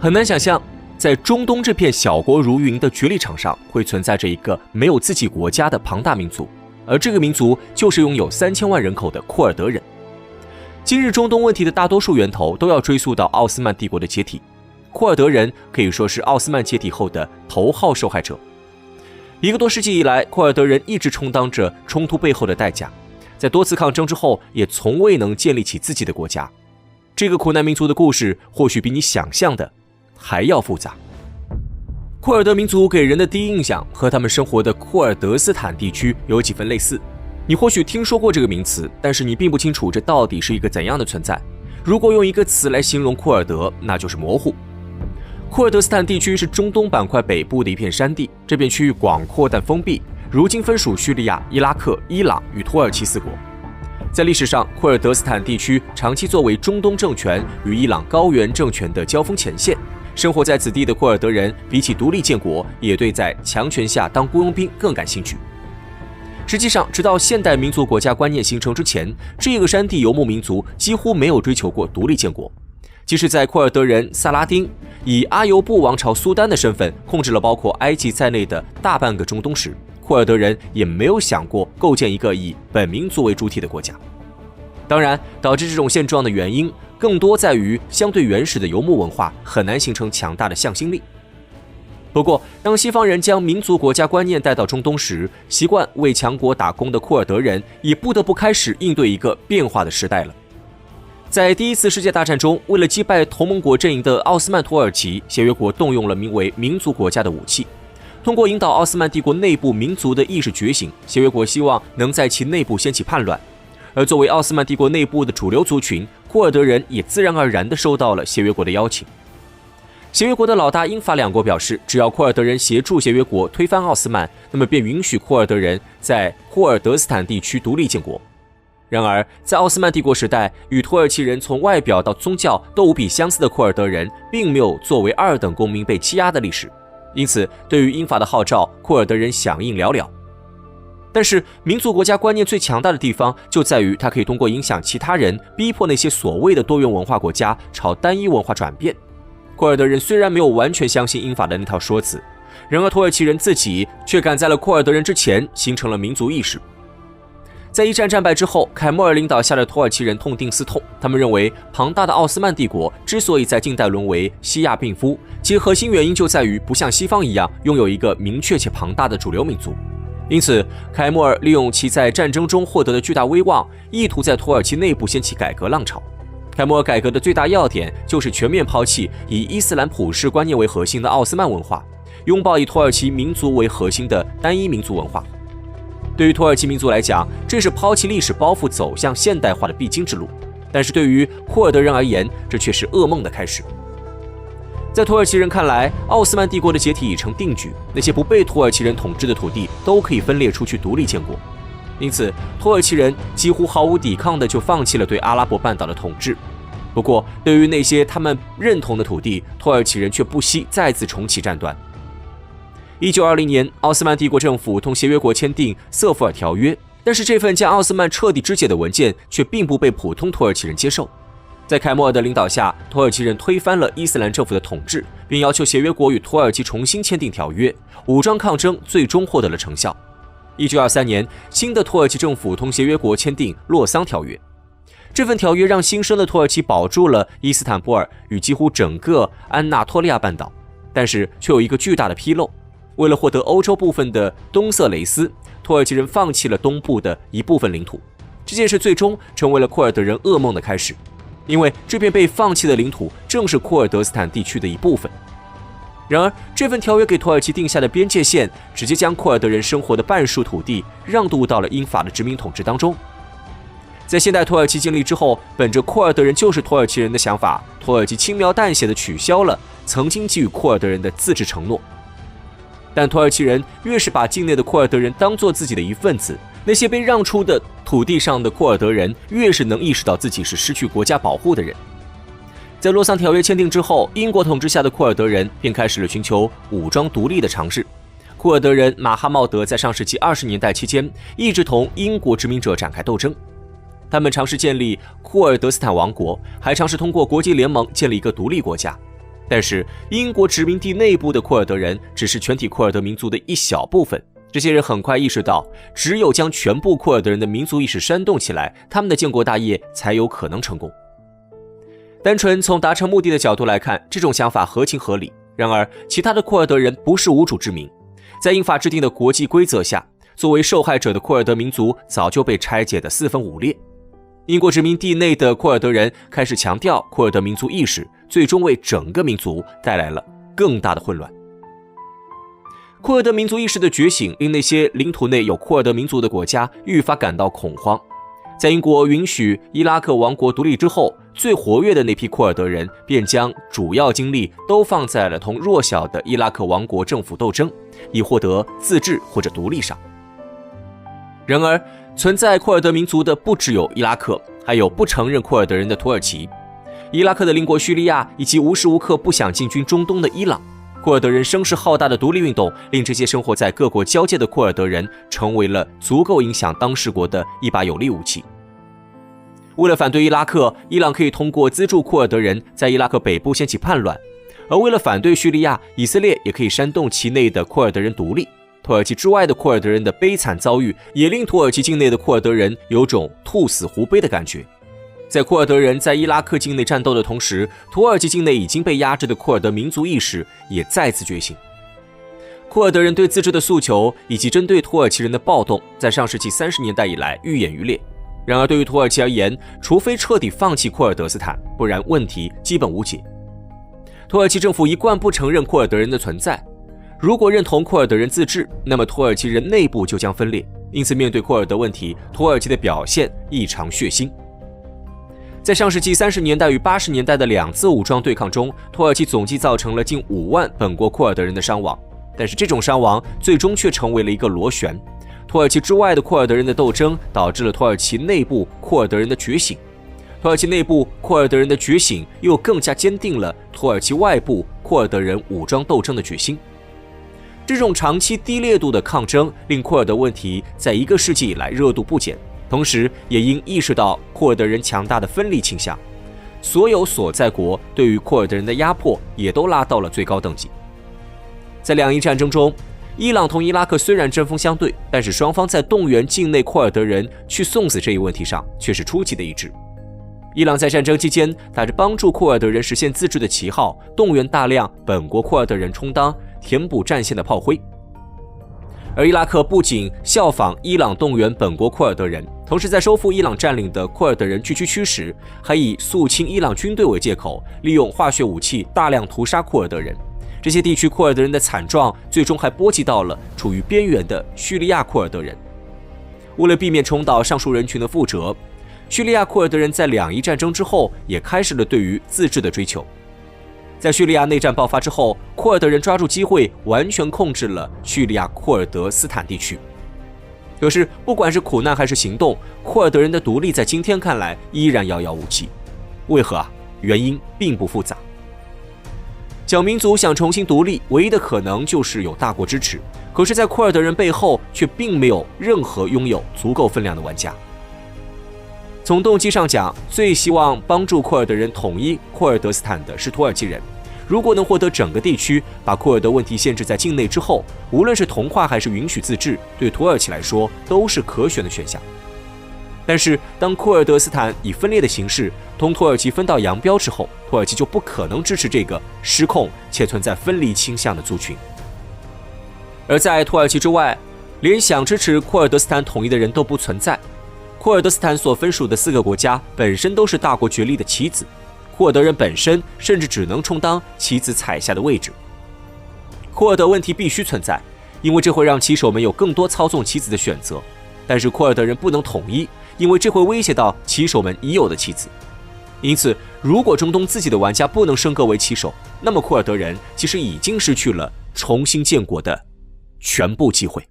很难想象，在中东这片小国如云的绝力场上，会存在着一个没有自己国家的庞大民族，而这个民族就是拥有3000万人口的库尔德人。今日中东问题的大多数源头都要追溯到奥斯曼帝国的解体，库尔德人可以说是奥斯曼解体后的头号受害者。1个多世纪以来，库尔德人一直充当着冲突背后的代价，在多次抗争之后，也从未能建立起自己的国家。这个苦难民族的故事，或许比你想象的还要复杂。库尔德民族给人的第一印象和他们生活的库尔德斯坦地区有几分类似。你或许听说过这个名词，但是你并不清楚这到底是一个怎样的存在。如果用一个词来形容库尔德，那就是模糊。库尔德斯坦地区是中东板块北部的一片山地，这片区域广阔但封闭，如今分属叙利亚、伊拉克、伊朗与土耳其4国。在历史上，库尔德斯坦地区长期作为中东政权与伊朗高原政权的交锋前线，生活在此地的库尔德人比起独立建国，也对在强权下当雇佣兵更感兴趣。实际上，直到现代民族国家观念形成之前，这个山地游牧民族几乎没有追求过独立建国。即使在库尔德人萨拉丁以阿尤布王朝苏丹的身份控制了包括埃及在内的大半个中东时，库尔德人也没有想过构建一个以本民族为主体的国家。当然，导致这种现状的原因更多在于相对原始的游牧文化很难形成强大的向心力。不过，当西方人将民族国家观念带到中东时，习惯为强国打工的库尔德人也不得不开始应对一个变化的时代了。在第1次世界大战中，为了击败同盟国阵营的奥斯曼土耳其，协约国动用了名为民族国家的武器。通过引导奥斯曼帝国内部民族的意识觉醒，协约国希望能在其内部掀起叛乱。而作为奥斯曼帝国内部的主流族群，库尔德人也自然而然地收到了协约国的邀请。协约国的老大英法2国表示，只要库尔德人协助协约国推翻奥斯曼，那么便允许库尔德人在库尔德斯坦地区独立建国。然而，在奥斯曼帝国时代，与土耳其人从外表到宗教都无比相似的库尔德人，并没有作为2等公民被欺压的历史，因此对于英法的号召，库尔德人响应寥寥。但是，民族国家观念最强大的地方就在于它可以通过影响其他人，逼迫那些所谓的多元文化国家朝单一文化转变。库尔德人虽然没有完全相信英法的那套说辞，然而土耳其人自己却赶在了库尔德人之前形成了民族意识。在一战战败之后，凯末尔领导下的土耳其人痛定思痛，他们认为庞大的奥斯曼帝国之所以在近代沦为西亚病夫，其核心原因就在于不像西方一样拥有一个明确且庞大的主流民族。因此，凯末尔利用其在战争中获得的巨大威望，意图在土耳其内部掀起改革浪潮。凯末尔改革的最大要点就是全面抛弃以伊斯兰普世观念为核心的奥斯曼文化，拥抱以土耳其民族为核心的单一民族文化。对于土耳其民族来讲，这是抛弃历史包袱走向现代化的必经之路，但是对于库尔德人而言，这却是噩梦的开始。在土耳其人看来，奥斯曼帝国的解体已成定局，那些不被土耳其人统治的土地都可以分裂出去独立建国。因此，土耳其人几乎毫无抵抗地就放弃了对阿拉伯半岛的统治。不过，对于那些他们认同的土地，土耳其人却不惜再次重启战端。1920年，奥斯曼帝国政府同协约国签订瑟弗尔条约，但是这份将奥斯曼彻底肢解的文件却并不被普通土耳其人接受。在凯末尔的领导下，土耳其人推翻了伊斯兰政府的统治，并要求协约国与土耳其重新签订条约，武装抗争最终获得了成效。1923年，新的土耳其政府同协约国签订洛桑条约。这份条约让新生的土耳其保住了伊斯坦布尔与几乎整个安纳托利亚半岛，但是却有一个巨大的纰漏。为了获得欧洲部分的东色雷斯，土耳其人放弃了东部的一部分领土。这件事最终成为了库尔德人噩梦的开始，因为这片被放弃的领土正是库尔德斯坦地区的一部分。然而，这份条约给土耳其定下的边界线，直接将库尔德人生活的半数土地让渡到了英法的殖民统治当中。在现代土耳其建立之后，本着库尔德人就是土耳其人的想法，土耳其轻描淡写地取消了曾经给予库尔德人的自治承诺。但土耳其人越是把境内的库尔德人当作自己的一份子，那些被让出的土地上的库尔德人越是能意识到自己是失去国家保护的人。在洛桑条约签订之后，英国统治下的库尔德人便开始了寻求武装独立的尝试。库尔德人马哈茂德在上世纪20年代期间一直同英国殖民者展开斗争，他们尝试建立库尔德斯坦王国，还尝试通过国际联盟建立一个独立国家。但是英国殖民地内部的库尔德人只是全体库尔德民族的一小部分，这些人很快意识到，只有将全部库尔德人的民族意识煽动起来，他们的建国大业才有可能成功。单纯从达成目的的角度来看，这种想法合情合理。然而，其他的库尔德人不是无主之民，在英法制定的国际规则下，作为受害者的库尔德民族早就被拆解得四分五裂。英国殖民地内的库尔德人开始强调库尔德民族意识，最终为整个民族带来了更大的混乱。库尔德民族意识的觉醒令那些领土内有库尔德民族的国家愈发感到恐慌。在英国允许伊拉克王国独立之后，最活跃的那批库尔德人便将主要精力都放在了同弱小的伊拉克王国政府斗争，以获得自治或者独立上。然而，存在库尔德民族的不只有伊拉克，还有不承认库尔德人的土耳其、伊拉克的邻国叙利亚，以及无时无刻不想进军中东的伊朗。库尔德人声势浩大的独立运动，令这些生活在各国交界的库尔德人成为了足够影响当事国的一把有力武器。为了反对伊拉克，伊朗可以通过资助库尔德人在伊拉克北部掀起叛乱；而为了反对叙利亚，以色列也可以煽动其内的库尔德人独立。土耳其之外的库尔德人的悲惨遭遇，也令土耳其境内的库尔德人有种兔死狐悲的感觉。在库尔德人在伊拉克境内战斗的同时，土耳其境内已经被压制的库尔德民族意识也再次觉醒。库尔德人对自治的诉求以及针对土耳其人的暴动，在上世纪30年代以来愈演愈烈。然而，对于土耳其而言，除非彻底放弃库尔德斯坦，不然问题基本无解。土耳其政府一贯不承认库尔德人的存在。如果认同库尔德人自治，那么土耳其人内部就将分裂。因此，面对库尔德问题，土耳其的表现异常血腥。在上世纪30年代与80年代的2次武装对抗中，土耳其总计造成了近5万本国库尔德人的伤亡。但是这种伤亡最终却成为了一个螺旋。土耳其之外的库尔德人的斗争，导致了土耳其内部库尔德人的觉醒。土耳其内部库尔德人的觉醒，又更加坚定了土耳其外部库尔德人武装斗争的决心。这种长期低烈度的抗争，令库尔德问题在1个世纪以来热度不减，同时也因意识到库尔德人强大的分离倾向，所有所在国对于库尔德人的压迫也都拉到了最高等级。在两伊战争中，伊朗同伊拉克虽然针锋相对，但是双方在动员境内库尔德人去送死这一问题上却是出奇的一致。伊朗在战争期间打着帮助库尔德人实现自治的旗号，动员大量本国库尔德人充当填补战线的炮灰。而伊拉克不仅效仿伊朗动员本国库尔德人，同时在收复伊朗占领的库尔德人聚居区时，还以肃清伊朗军队为借口，利用化学武器大量屠杀库尔德人。这些地区库尔德人的惨状，最终还波及到了处于边缘的叙利亚库尔德人。为了避免重蹈上述人群的覆辙，叙利亚库尔德人在两伊战争之后也开始了对于自治的追求。在叙利亚内战爆发之后，库尔德人抓住机会，完全控制了叙利亚库尔德斯坦地区。可是，不管是苦难还是行动，库尔德人的独立在今天看来依然遥遥无期。为何啊？原因并不复杂。小民族想重新独立，唯一的可能就是有大国支持。可是，在库尔德人背后，却并没有任何拥有足够分量的玩家。从动机上讲，最希望帮助库尔德人统一库尔德斯坦的是土耳其人。如果能获得整个地区把库尔德问题限制在境内之后，无论是同化还是允许自治，对土耳其来说都是可选的选项。但是，当库尔德斯坦以分裂的形式同土耳其分道扬镳之后，土耳其就不可能支持这个失控且存在分离倾向的族群。而在土耳其之外，连想支持库尔德斯坦统一的人都不存在。库尔德斯坦所分属的4个国家本身都是大国角力的棋子，库尔德人本身甚至只能充当棋子踩下的位置。库尔德问题必须存在，因为这会让棋手们有更多操纵棋子的选择。但是库尔德人不能统一，因为这会威胁到棋手们已有的棋子。因此，如果中东自己的玩家不能升格为棋手，那么库尔德人其实已经失去了重新建国的全部机会。